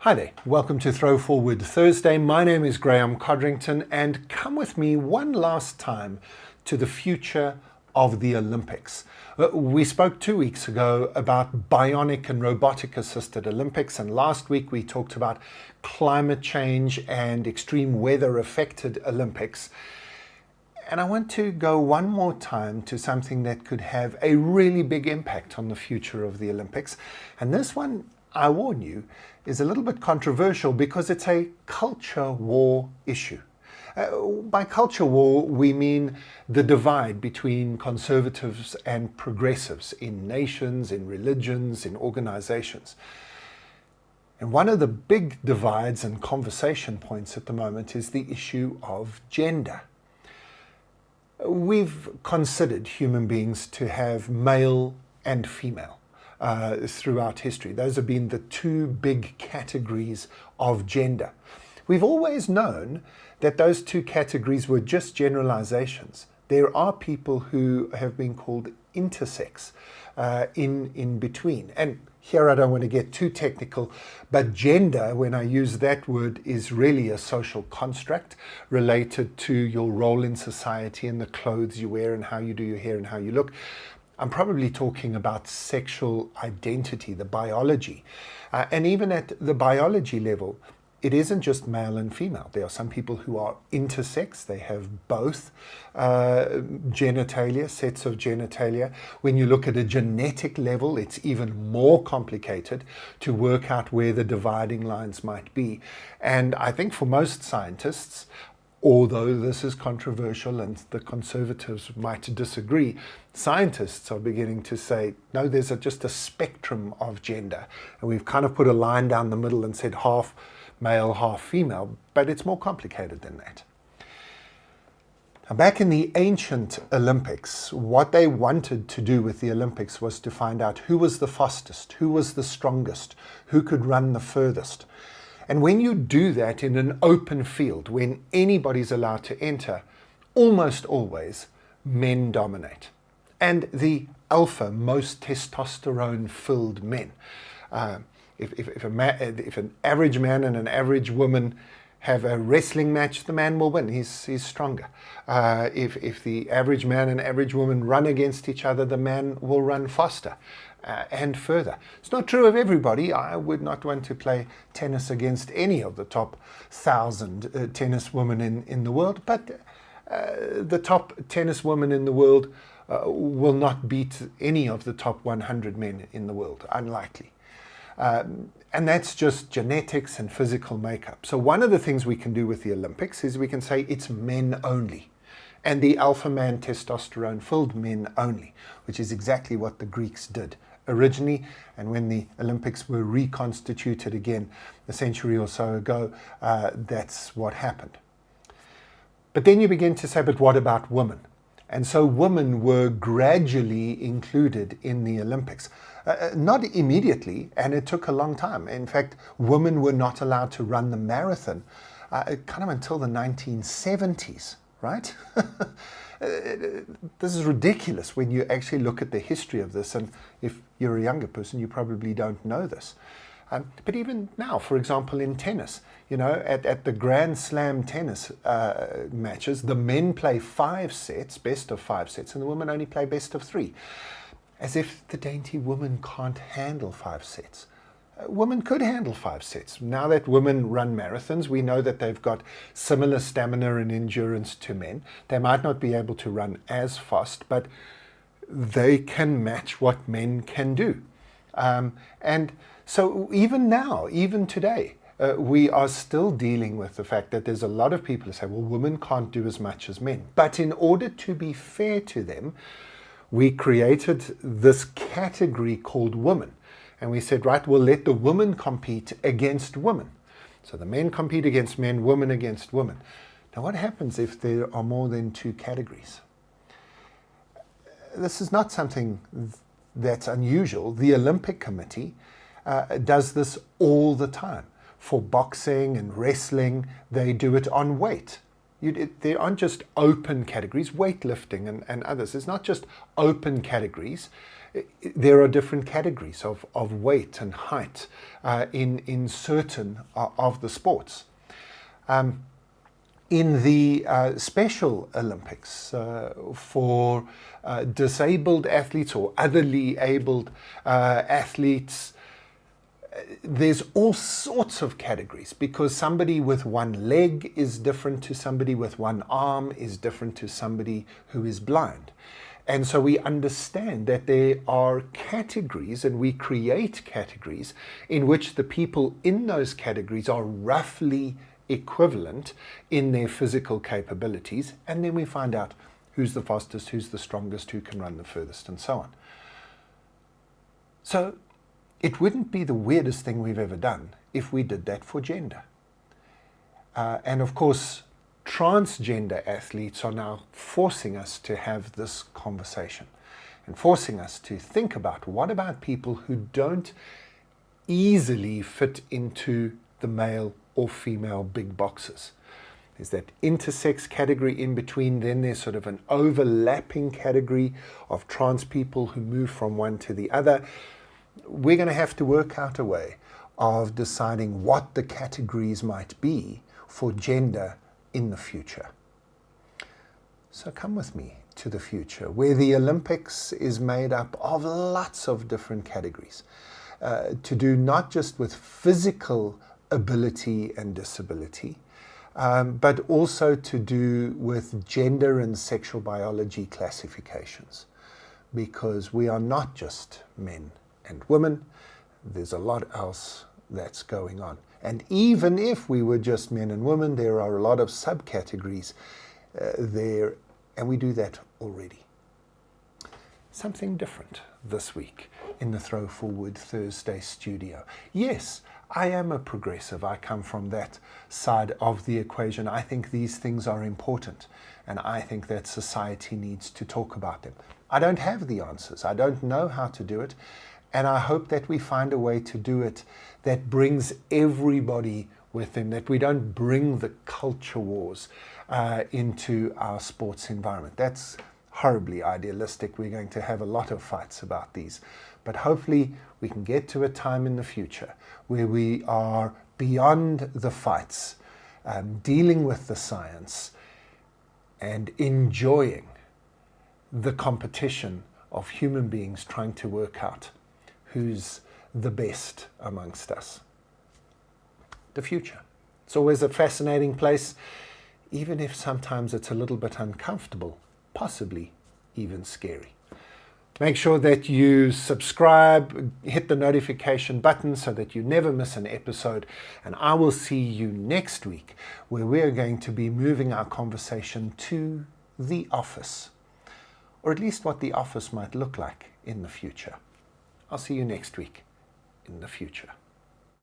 Hi there, welcome to Throwforward Thursday. My name is Graham Codrington, and come with me one last time to the future of the Olympics. We spoke 2 weeks ago about bionic and robotic assisted Olympics, and last week we talked about climate change and extreme weather affected Olympics. And I want to go one more time to something that could have a really big impact on the future of the Olympics. And this one, I warn you, is a little bit controversial because it's a culture war issue. By culture war, we mean the divide between conservatives and progressives in nations, in religions, in organizations. And one of the big divides and conversation points at the moment is the issue of gender. We've considered human beings to have male and female throughout history. Those have been the two big categories of gender. We've always known that those two categories were just generalizations. There are people who have been called intersex in between. And here I don't want to get too technical, but gender, when I use that word, is really a social construct related to your role in society and the clothes you wear and how you do your hair and how you look. I'm probably talking about sexual identity, the biology. And even at the biology level, it isn't just male and female. There are some people who are intersex. They have both genitalia, sets of genitalia. When you look at a genetic level, it's even more complicated to work out where the dividing lines might be. And I think for most scientists, although this is controversial and the conservatives might disagree, scientists are beginning to say, no, there's just a spectrum of gender. And we've kind of put a line down the middle and said half male, half female, but it's more complicated than that. Now, back in the ancient Olympics, what they wanted to do with the Olympics was to find out who was the fastest, who was the strongest, who could run the furthest. And when you do that in an open field, when anybody's allowed to enter, almost always men dominate. And the alpha, most testosterone-filled men. If an average man and an average woman have a wrestling match, the man will win. He's stronger. If the average man and average woman run against each other, the man will run faster. And further. It's not true of everybody. I would not want to play tennis against any of the top 1,000 tennis women in the world, but the top tennis women in the world will not beat any of the top 100 men in the world. Unlikely. And that's just genetics and physical makeup. So one of the things we can do with the Olympics is we can say it's men only. And the alpha man, testosterone-filled men only, which is exactly what the Greeks did originally. And when the Olympics were reconstituted again a century or so ago, that's what happened. But then you begin to say, but what about women? And so women were gradually included in the Olympics. Not immediately, and it took a long time. In fact, women were not allowed to run the marathon kind of until the 1970s. Right? This is ridiculous when you actually look at the history of this, and if you're a younger person, you probably don't know this. But even now, for example, in tennis, at the Grand Slam tennis matches, the men play 5 sets, best of 5 sets, and the women only play best of 3. As if the dainty woman can't handle 5 sets. Women could handle 5 sets. Now that women run marathons, we know that they've got similar stamina and endurance to men. They might not be able to run as fast, but they can match what men can do. And so even now, even today, we are still dealing with the fact that there's a lot of people who say, well, women can't do as much as men. But in order to be fair to them, we created this category called women. And we said, right, we'll let the women compete against women. So the men compete against men, women against women. Now what happens if there are more than 2 categories? This is not something that's unusual. The Olympic Committee does this all the time. For boxing and wrestling, they do it on weight. There aren't just open categories, weightlifting and others. It's not just open categories. There are different categories of weight and height in certain of the sports. In the Special Olympics for disabled athletes or otherly abled athletes, there's all sorts of categories, because somebody with one leg is different to somebody with one arm, is different to somebody who is blind. And so we understand that there are categories, and we create categories in which the people in those categories are roughly equivalent in their physical capabilities, and then we find out who's the fastest, who's the strongest, who can run the furthest, and so on. So it wouldn't be the weirdest thing we've ever done if we did that for gender. And of course, transgender athletes are now forcing us to have this conversation and forcing us to think about, what about people who don't easily fit into the male or female big boxes? There's that intersex category in between, then there's sort of an overlapping category of trans people who move from one to the other. We're going to have to work out a way of deciding what the categories might be for gender in the future. So come with me to the future, where the Olympics is made up of lots of different categories, to do not just with physical ability and disability, but also to do with gender and sexual biology classifications, because we are not just men and women. There's a lot else that's going on. And even if we were just men and women, there are a lot of subcategories there, and we do that already. Something different this week in the Throwforward Thursday studio. Yes, I am a progressive. I come from that side of the equation. I think these things are important, and I think that society needs to talk about them. I don't have the answers. I don't know how to do it. And I hope that we find a way to do it that brings everybody with them, that we don't bring the culture wars into our sports environment. That's horribly idealistic. We're going to have a lot of fights about these. But hopefully we can get to a time in the future where we are beyond the fights, dealing with the science and enjoying the competition of human beings trying to work out who's the best amongst us. The future. It's always a fascinating place, even if sometimes it's a little bit uncomfortable, possibly even scary. Make sure that you subscribe, hit the notification button so that you never miss an episode, and I will see you next week, where we're going to be moving our conversation to the office, or at least what the office might look like in the future. I'll see you next week in the future.